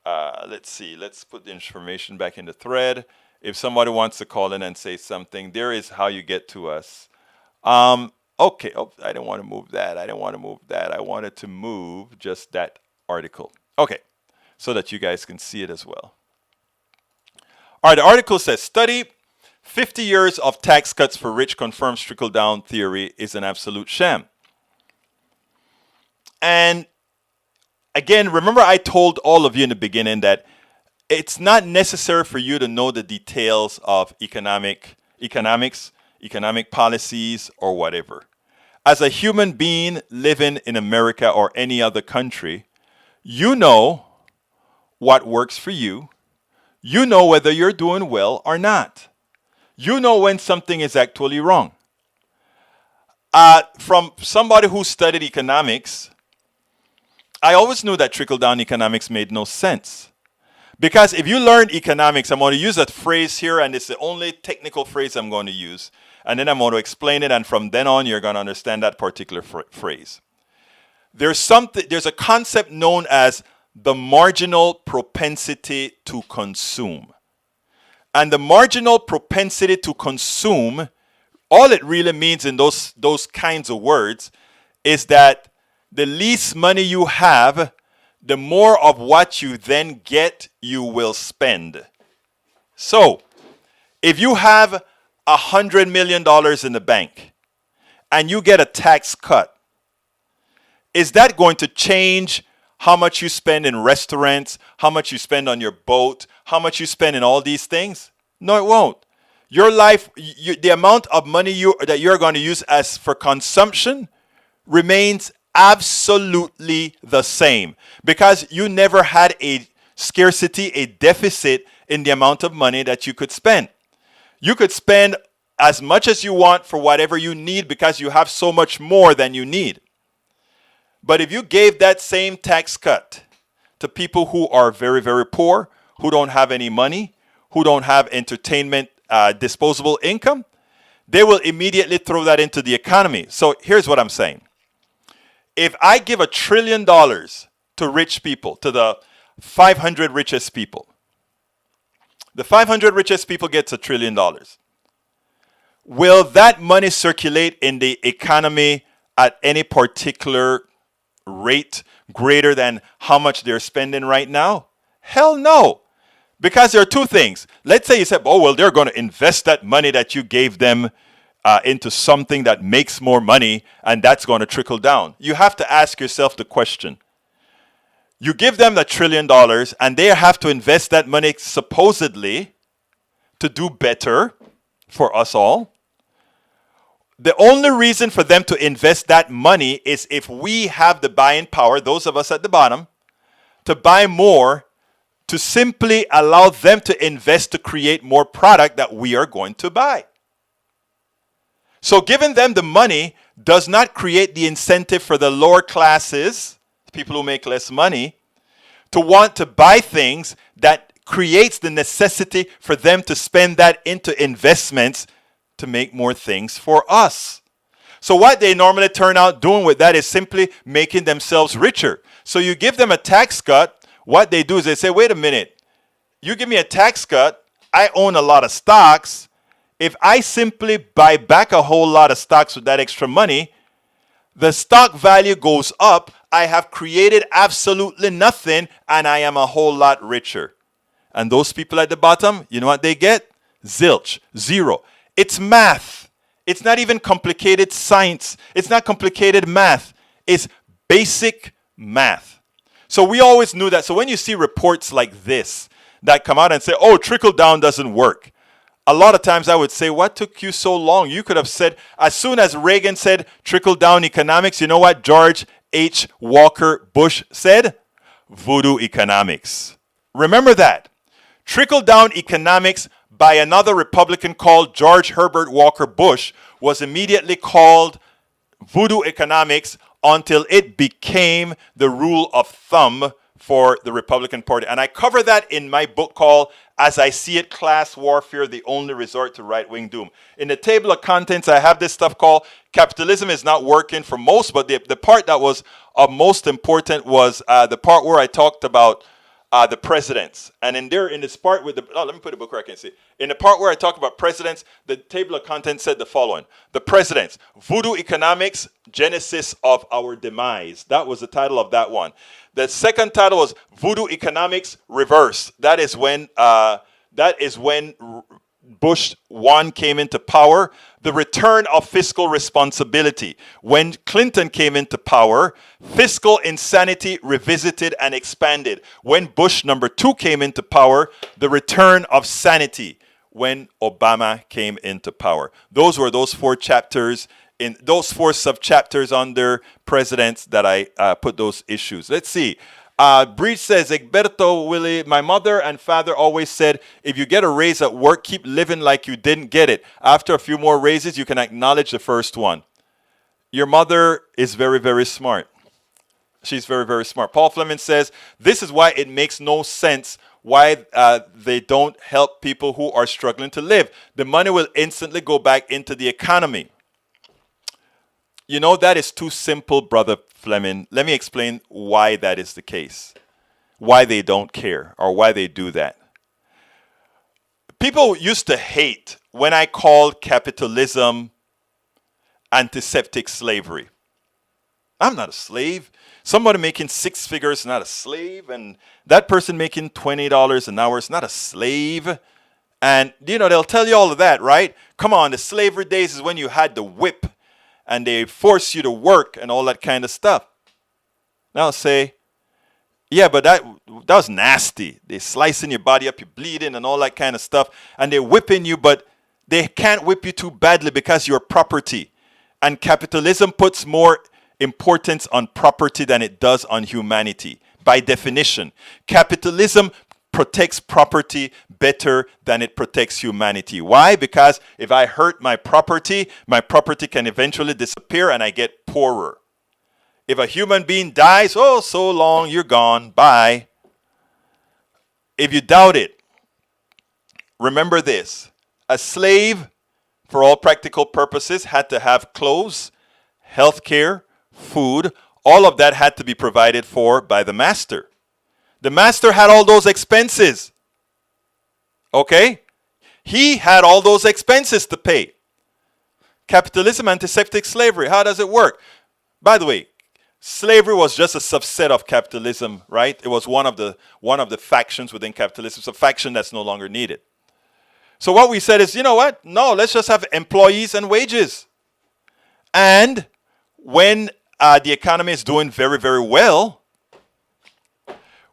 Let's see, let's put the information back in the thread. If somebody wants to call in and say something, there is how you get to us. Okay, oh, I didn't want to move that. I wanted to move just that article. Okay, so that you guys can see it as well. All right, the article says, study 50 years of tax cuts for rich confirms trickle-down theory is an absolute sham. And again, remember I told all of you in the beginning that it's not necessary for you to know the details of economics, economic policies, or whatever. As a human being living in America or any other country, you know what works for you. You know whether you're doing well or not. You know when something is actually wrong. From somebody who studied economics, I always knew that trickle-down economics made no sense. Because if you learn economics, I'm going to use that phrase here, and it's the only technical phrase I'm going to use. And then I'm going to explain it, and from then on, you're going to understand that particular phrase. There's a concept known as the marginal propensity to consume. And the marginal propensity to consume, all it really means in those kinds of words is that the least money you have, the more of what you then get, you will spend. So, if you have $100 million in the bank and you get a tax cut, is that going to change how much you spend in restaurants, how much you spend on your boat, how much you spend in all these things? No, it won't. Your life, the amount of money that you're going to use as for consumption remains absolutely the same, because you never had a scarcity, a deficit in the amount of money that you could spend. You could spend as much as you want for whatever you need because you have so much more than you need. But if you gave that same tax cut to people who are very, very poor, who don't have any money, who don't have entertainment, disposable income, they will immediately throw that into the economy. So here's what I'm saying. If I give $1 trillion to rich people, to the 500 richest people, the 500 richest people gets $1 trillion. Will that money circulate in the economy at any particular rate greater than how much they're spending right now? Hell no. Because there are two things. Let's say you said, oh, well, they're going to invest that money that you gave them into something that makes more money, and that's going to trickle down. You have to ask yourself the question. You give them $1 trillion, and they have to invest that money supposedly to do better for us all. The only reason for them to invest that money is if we have the buying power, those of us at the bottom, to buy more, to simply allow them to invest to create more product that we are going to buy. So giving them the money does not create the incentive for the lower classes, people who make less money, to want to buy things that creates the necessity for them to spend that into investments to make more things for us. So what they normally turn out doing with that is simply making themselves richer. So you give them a tax cut, what they do is they say, wait a minute, you give me a tax cut, I own a lot of stocks. If I simply buy back a whole lot of stocks with that extra money, the stock value goes up, I have created absolutely nothing, and I am a whole lot richer. And those people at the bottom, you know what they get? Zilch, zero. It's math. It's not even complicated science. It's not complicated math. It's basic math. So we always knew that. So when you see reports like this that come out and say, oh, trickle down doesn't work, a lot of times I would say, what took you so long? You could have said, as soon as Reagan said trickle down economics, you know what George H. Walker Bush said? Voodoo economics. Remember that. Trickle down economics by another Republican called George Herbert Walker Bush was immediately called voodoo economics until it became the rule of thumb for the Republican Party. And I cover that in my book called As I See It, Class Warfare, the Only Resort to Right-Wing Doom. In the table of contents, I have this stuff called Capitalism is Not Working for Most, but the part that was most important was the part where I talked about the presidents. And in this part with the, let me put the book where I can see. In the part where I talk about presidents, the table of contents said the following. The presidents, voodoo economics, genesis of our demise. That was the title of that one. The second title was voodoo economics reverse. That is when Bush 1 came into power. The return of fiscal responsibility. When Clinton came into power, fiscal insanity revisited and expanded. When Bush number 2 came into power, the return of sanity. When Obama came into power. Those were those 4 chapters, in those 4 sub-chapters under presidents that I put those issues. Let's see. Breach says, Egberto Willie, my mother and father always said, if you get a raise at work, keep living like you didn't get it. After a few more raises, you can acknowledge the first one. Your mother is very, very smart. She's very, very smart. Paul Fleming says, this is why it makes no sense why they don't help people who are struggling to live. The money will instantly go back into the economy. You know, that is too simple, Brother Fleming. Let me explain why that is the case. Why they don't care or why they do that. People used to hate when I called capitalism antiseptic slavery. I'm not a slave. Somebody making 6 figures is not a slave. And that person making $20 an hour is not a slave. And, you know, they'll tell you all of that, right? Come on, the slavery days is when you had the whip. And they force you to work and all that kind of stuff. Now say, yeah, but that was nasty. They're slicing your body up, you're bleeding and all that kind of stuff. And they're whipping you, but they can't whip you too badly because you're property. And capitalism puts more importance on property than it does on humanity. By definition, capitalism protects property better than it protects humanity. Why? Because if I hurt my property can eventually disappear and I get poorer. If a human being dies, oh, so long, you're gone, bye. If you doubt it, remember this. A slave, for all practical purposes, had to have clothes, health care, food. All of that had to be provided for by the master. The master had all those expenses. Okay? He had all those expenses to pay. Capitalism, antiseptic slavery. How does it work? By the way, slavery was just a subset of capitalism, right? It was one of the factions within capitalism. It's a faction that's no longer needed. So what we said is, you know what? No, let's just have employees and wages. And when the economy is doing very, very well,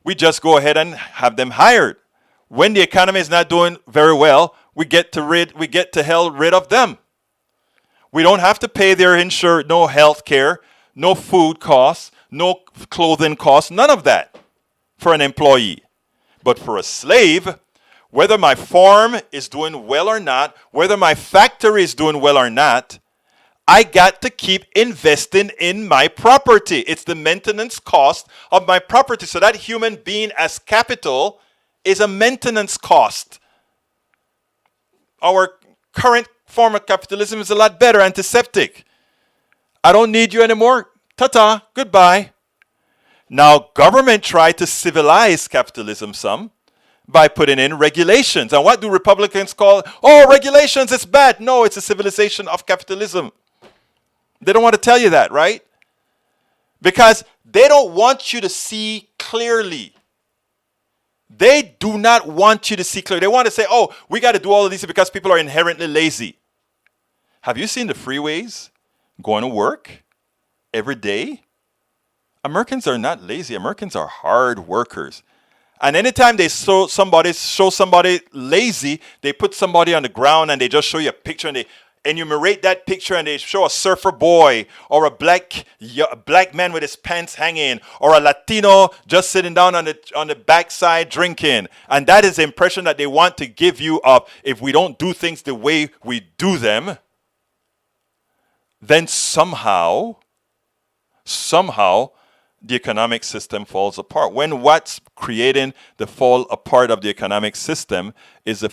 we just go ahead and have them hired. When the economy is not doing very well, we get to rid of them. We don't have to pay their insurance, no health care, no food costs, no clothing costs, none of that for an employee. But for a slave, whether my farm is doing well or not, whether my factory is doing well or not, I got to keep investing in my property. It's the maintenance cost of my property. So that human being as capital is a maintenance cost. Our current form of capitalism is a lot better, antiseptic. I don't need you anymore. Ta-ta, goodbye. Now, government tried to civilize capitalism some by putting in regulations. And what do Republicans call? Oh, regulations, it's bad. No, it's a civilization of capitalism. They don't want to tell you that, right? Because they don't want you to see clearly. They do not want you to see clearly. They want to say, oh, we got to do all of these because people are inherently lazy. Have you seen the freeways going to work every day? Americans are not lazy. Americans are hard workers. And anytime they show somebody lazy, they put somebody on the ground and they just show you a picture and they enumerate that picture and they show a surfer boy or a black man with his pants hanging or a Latino just sitting down on the backside drinking. And that is the impression that they want to give you of if we don't do things the way we do them, then somehow the economic system falls apart. When what's creating the fall apart of the economic system is the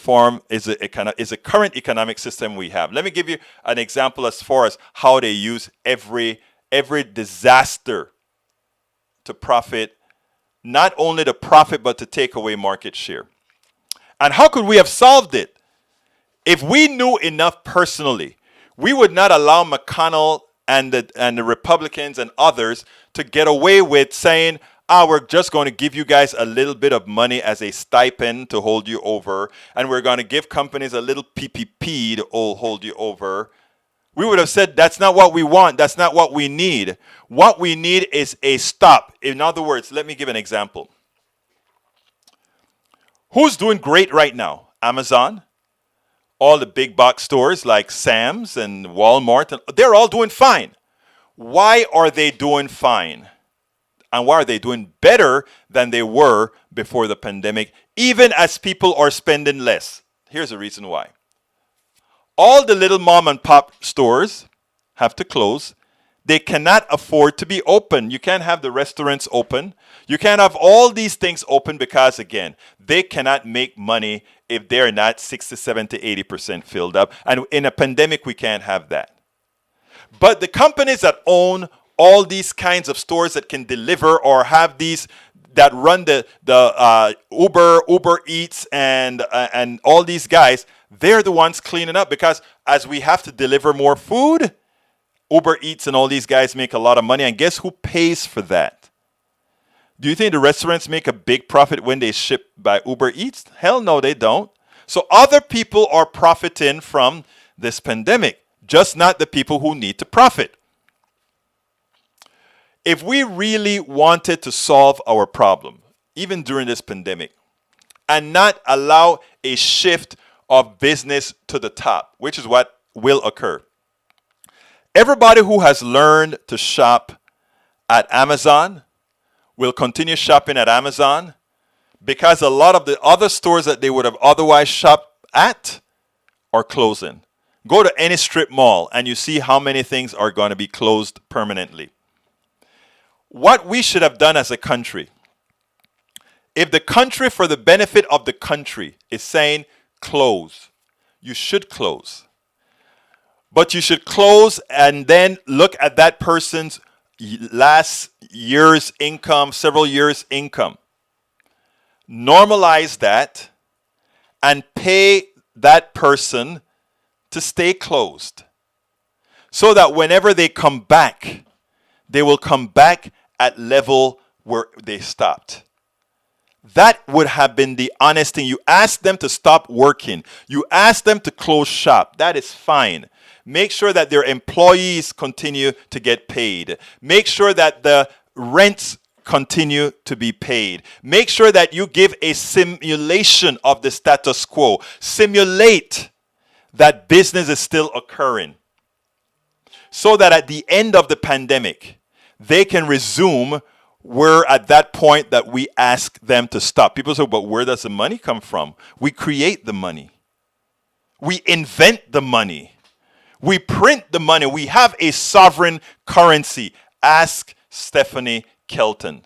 current economic system we have. Let me give you an example as far as how they use every disaster to profit, not only to profit, but to take away market share. And how could we have solved it? If we knew enough personally, we would not allow McConnell and the Republicans and others to get away with saying, we're just going to give you guys a little bit of money as a stipend to hold you over, and we're going to give companies a little PPP to hold you over. We would have said, that's not what we want. That's not what we need. What we need is a stop. In other words, let me give an example. Who's doing great right now? Amazon? All the big box stores like Sam's and Walmart, they're all doing fine. Why are they doing fine? And why are they doing better than they were before the pandemic, even as people are spending less? Here's the reason why. All the little mom and pop stores have to close. They cannot afford to be open. You can't have the restaurants open. You can't have all these things open because, again, they cannot make money if they're not 60, 70, 80% filled up. And in a pandemic, we can't have that. But the companies that own all these kinds of stores that can deliver or have these that run the Uber Eats and all these guys, they're the ones cleaning up because as we have to deliver more food, Uber Eats and all these guys make a lot of money. And guess who pays for that? Do you think the restaurants make a big profit when they ship by Uber Eats? Hell no, they don't. So other people are profiting from this pandemic, just not the people who need to profit. If we really wanted to solve our problem, even during this pandemic, and not allow a shift of business to the top, which is what will occur. Everybody who has learned to shop at Amazon will continue shopping at Amazon because a lot of the other stores that they would have otherwise shopped at are closing. Go to any strip mall and you see how many things are going to be closed permanently. what we should have done as a country, if the country, for the benefit of the country, is saying close, you should close. But you should close and then look at that person's last year's income, several years' income. Normalize that and pay that person to stay closed, so that whenever they come back, they will come back at level where they stopped. That would have been the honest thing. You ask them to stop working. You ask them to close shop. That is fine. Make sure that their employees continue to get paid. Make sure that the rents continue to be paid. Make sure that you give a simulation of the status quo. Simulate that business is still occurring, so that at the end of the pandemic, they can resume. We're at that point that we ask them to stop. People say, but where does the money come from? We create the money. We invent the money. We print the money. We have a sovereign currency. Ask Stephanie Kelton.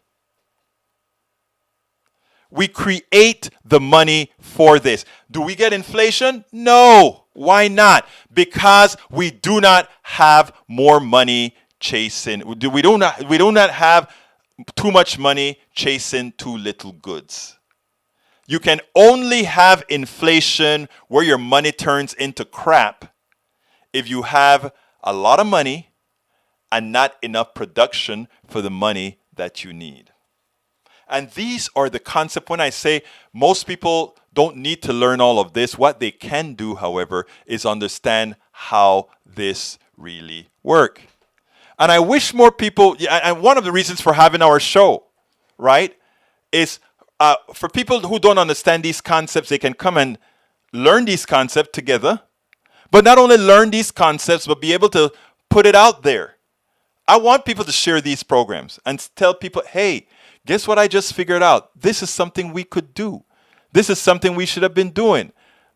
We create the money for this. Do we get inflation? No. Why not? Because we do not have more money chasing. We do not have too much money chasing too little goods. You can only have inflation where your money turns into crap if you have a lot of money and not enough production for the money that you need. And these are the concepts. When I say most people don't need to learn all of this, what they can do, however, is understand how this really works. And I wish more people, and one of the reasons for having our show, right, is for people who don't understand these concepts, they can come and learn these concepts together. But not only learn these concepts, but be able to put it out there. I want people to share these programs and tell people, hey, guess what I just figured out? This is something we could do. This is something we should have been doing.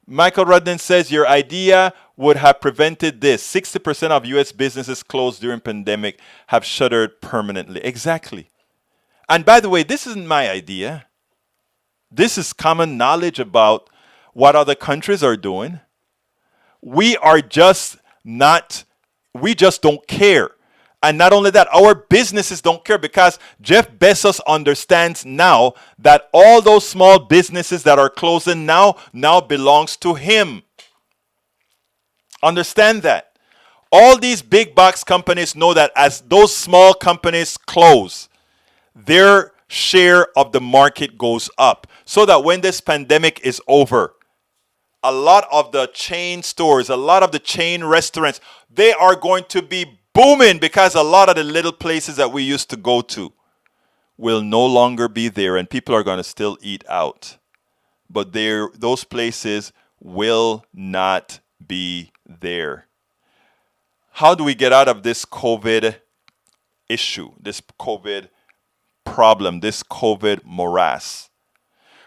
Michael Rudden says your idea would have prevented this. 60% of U.S. businesses closed during pandemic have shuttered permanently. Exactly. And by the way, this isn't my idea. This is common knowledge about what other countries are doing. We just don't care. And not only that, our businesses don't care, because Jeff Bezos understands now that all those small businesses that are closing now belongs to him. Understand that. All these big box companies know that as those small companies close, their share of the market goes up. So that when this pandemic is over, a lot of the chain stores, a lot of the chain restaurants, they are going to be booming, because a lot of the little places that we used to go to will no longer be there, and people are going to still eat out. But those places will not be there. How do we get out of this COVID issue, this COVID problem, this COVID morass?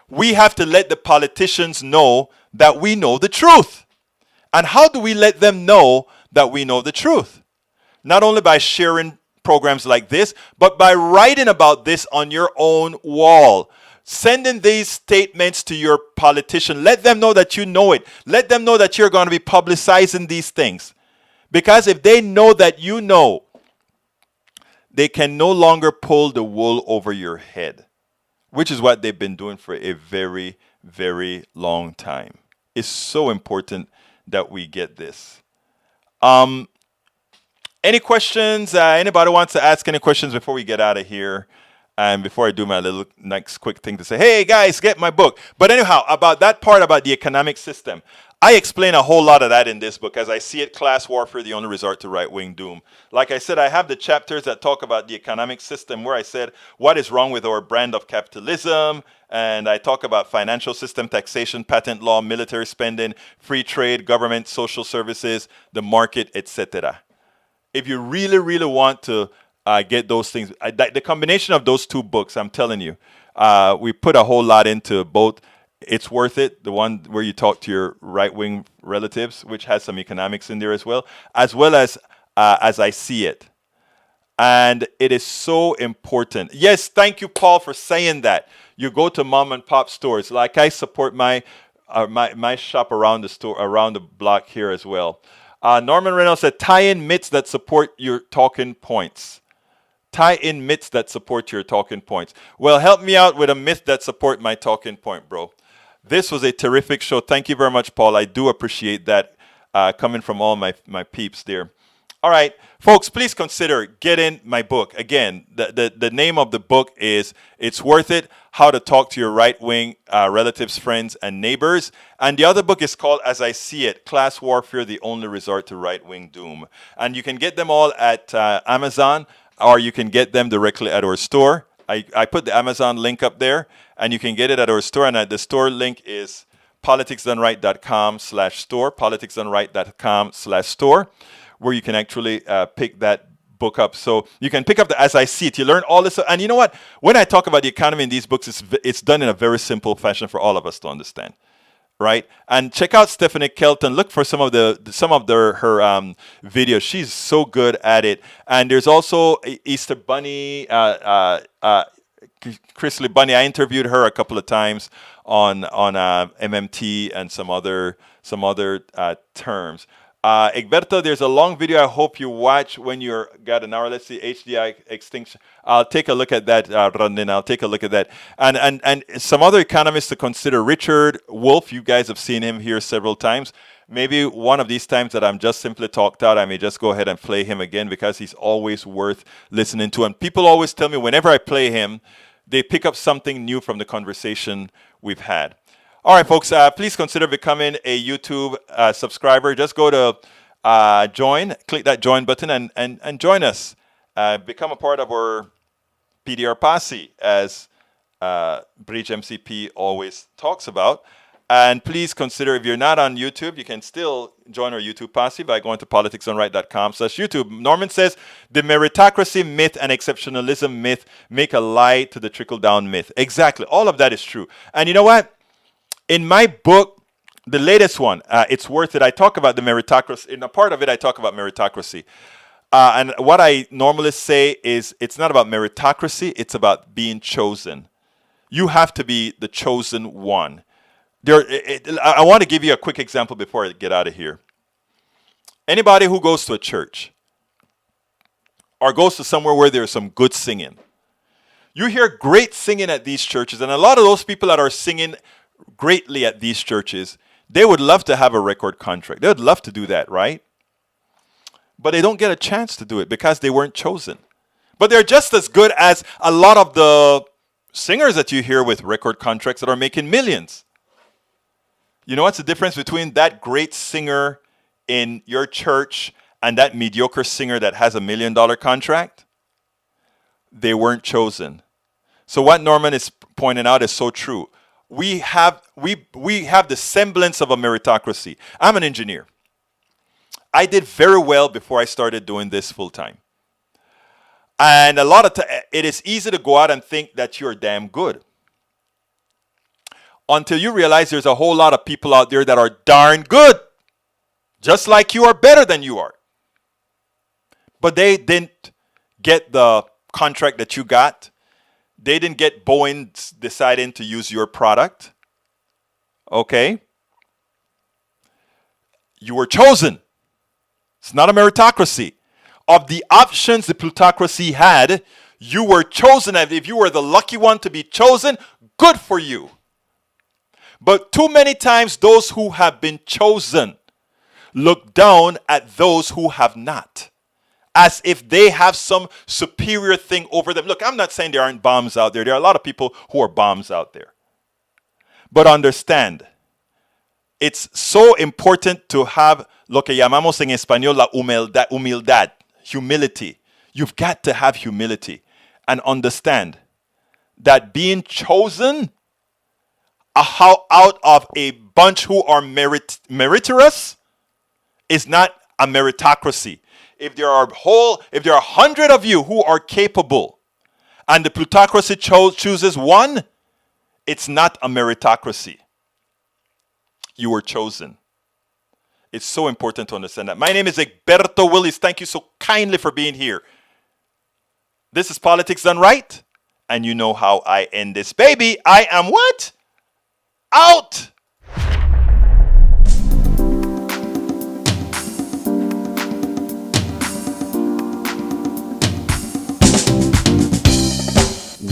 We have to let the politicians know that we know the truth. And how do we let them know that we know the truth? Not only by sharing programs like this, but by writing about this on your own wall. Sending these statements to your politician. Let them know that you know it. Let them know that you're going to be publicizing these things. Because if they know that you know, they can no longer pull the wool over your head, which is what they've been doing for a very, very long time. It's so important that we get this. Any questions? Anybody wants to ask any questions before we get out of here? And before I do my little next quick thing to say, hey guys, get my book. But anyhow, about that part about the economic system, I explain a whole lot of that in this book. As I see it, Class Warfare, the only resort to right-wing doom. Like I said, I have the chapters that talk about the economic system, where I said what is wrong with our brand of capitalism. And I talk about financial system, taxation, patent law, military spending, free trade, government, social services, the market, etc. If you really, really want to get those things, the combination of those two books, I'm telling you, we put a whole lot into both. It's Worth It, the one where you talk to your right-wing relatives, which has some economics in there as well as I See It. And it is so important. Yes, thank you, Paul, for saying that. You go to mom and pop stores. Like I support my shop around the store, around the block here as well. Norman Reynolds said, tie in myths that support your talking points. Tie in myths that support your talking points. Well, help me out with a myth that support my talking point, bro. This was a terrific show. Thank you very much, Paul. I do appreciate that coming from all my peeps there. All right, folks, please consider getting my book. Again, the name of the book is It's Worth It, How to Talk to Your Right-Wing Relatives, Friends, and Neighbors. And the other book is called As I See It, Class Warfare, The Only Resort to Right-Wing Doom. And you can get them all at Amazon, or you can get them directly at our store. I put the Amazon link up there, and you can get it at our store. And the store link is politicsdoneright.com/store, politicsdoneright.com/store. Where you can actually pick that book up. So you can pick up the As I See It. You learn all this. And you know what? When I talk about the economy in these books, it's done in a very simple fashion for all of us to understand. Right? And check out Stephanie Kelton. Look for some of her videos. She's so good at it. And there's also Easter Bunny, Chrisley Bunny. I interviewed her a couple of times on MMT and some other terms. Egberto, there's a long video I hope you watch when you're got an hour. Let's see, HDI extinction. I'll take a look at that, Rondin. I'll take a look at that. And some other economists to consider. Richard Wolff, you guys have seen him here several times. Maybe one of these times that I'm just simply talked out, I may just go ahead and play him again because he's always worth listening to. And people always tell me whenever I play him, they pick up something new from the conversation we've had. All right, folks, please consider becoming a YouTube subscriber. Just go to join, click that join button, and join us. Become a part of our PDR posse, as Breach MCP always talks about. And please consider, if you're not on YouTube, you can still join our YouTube posse by going to politicsdoneright.com/YouTube. Norman says, the meritocracy myth and exceptionalism myth make a lie to the trickle-down myth. Exactly. All of that is true. And you know what? In my book, the latest one, It's Worth It, I talk about the meritocracy. In a part of it, I talk about meritocracy. And what I normally say is it's not about meritocracy, it's about being chosen. You have to be the chosen one. I want to give you a quick example before I get out of here. Anybody who goes to a church or goes to somewhere where there's some good singing, you hear great singing at these churches, and a lot of those people that are singing greatly at these churches, they would love to have a record contract. They would love to do that, right? But they don't get a chance to do it because they weren't chosen. But they're just as good as a lot of the singers that you hear with record contracts that are making millions. You know what's the difference between that great singer in your church and that mediocre singer that has $1 million contract? They weren't chosen. So what Norman is pointing out is so true. We have the semblance of a meritocracy. I'm an engineer. I did very well before I started doing this full time. And a lot of it is easy to go out and think that you're damn good, until you realize there's a whole lot of people out there that are darn good, just like you, are better than you are. But they didn't get the contract that you got. They didn't get Boeing deciding to use your product. Okay? You were chosen. It's not a meritocracy. Of the options the plutocracy had, you were chosen. And if you were the lucky one to be chosen, good for you. But too many times those who have been chosen look down at those who have not, as if they have some superior thing over them. Look, I'm not saying there aren't bombs out there. There are a lot of people who are bombs out there. But understand, it's so important to have lo que llamamos en español la humildad, humility. You've got to have humility and understand that being chosen out of a bunch who are meritorious is not a meritocracy. If there are 100 of you who are capable and the plutocracy chooses one, it's not a meritocracy. You were chosen. It's so important to understand that. My name is Egberto Willis. Thank you so kindly for being here. This is Politics Done Right. And you know how I end this, baby. I am what? Out!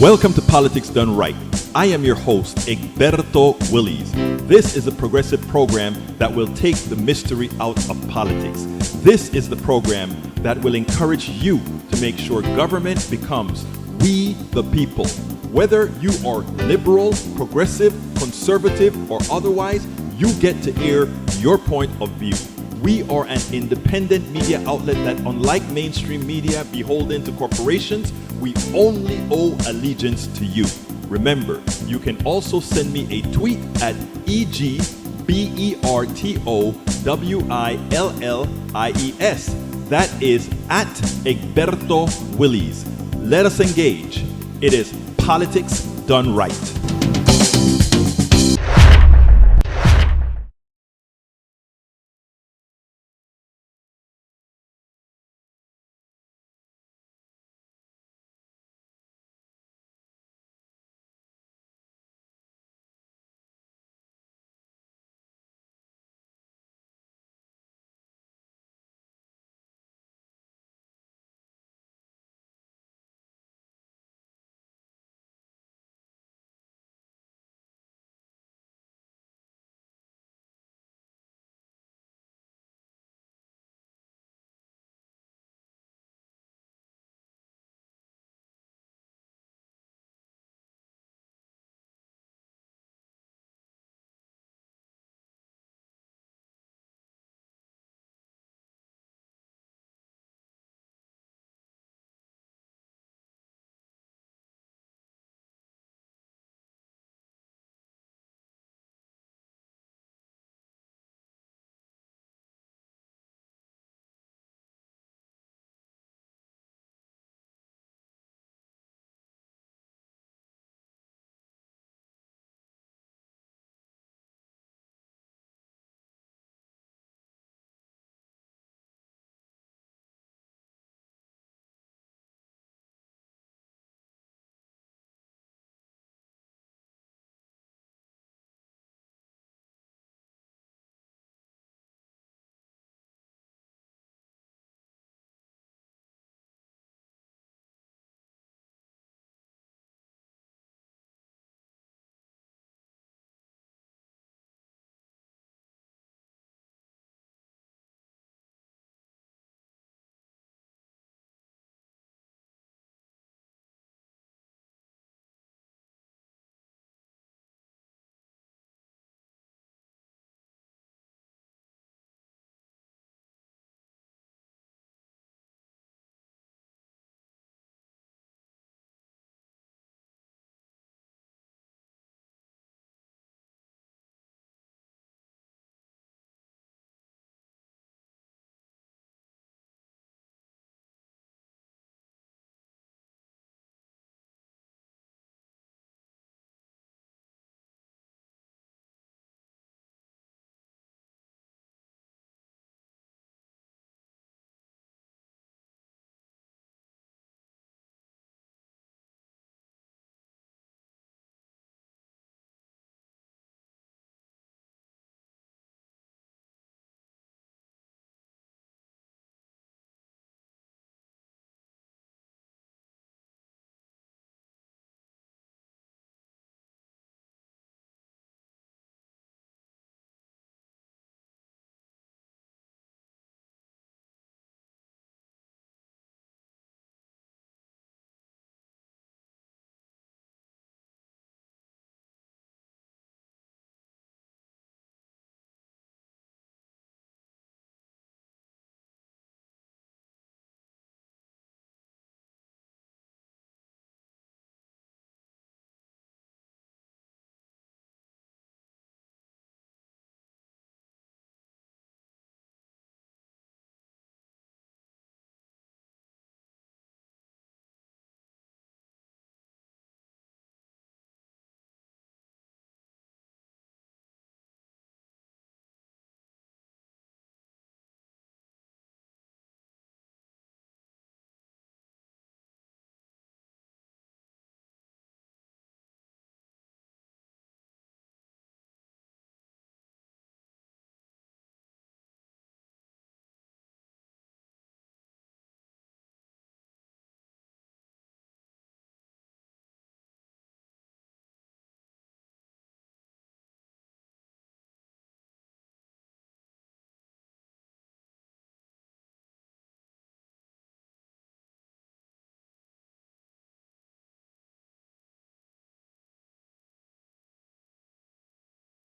Welcome to Politics Done Right. I am your host, Egberto Willies. This is a progressive program that will take the mystery out of politics. This is the program that will encourage you to make sure government becomes we the people. Whether you are liberal, progressive, conservative, or otherwise, you get to air your point of view. We are an independent media outlet that, unlike mainstream media beholden to corporations, we only owe allegiance to you. Remember, you can also send me a tweet at EGBERTOWILLIES. That is at Egberto Willies. Let us engage. It is Politics Done Right.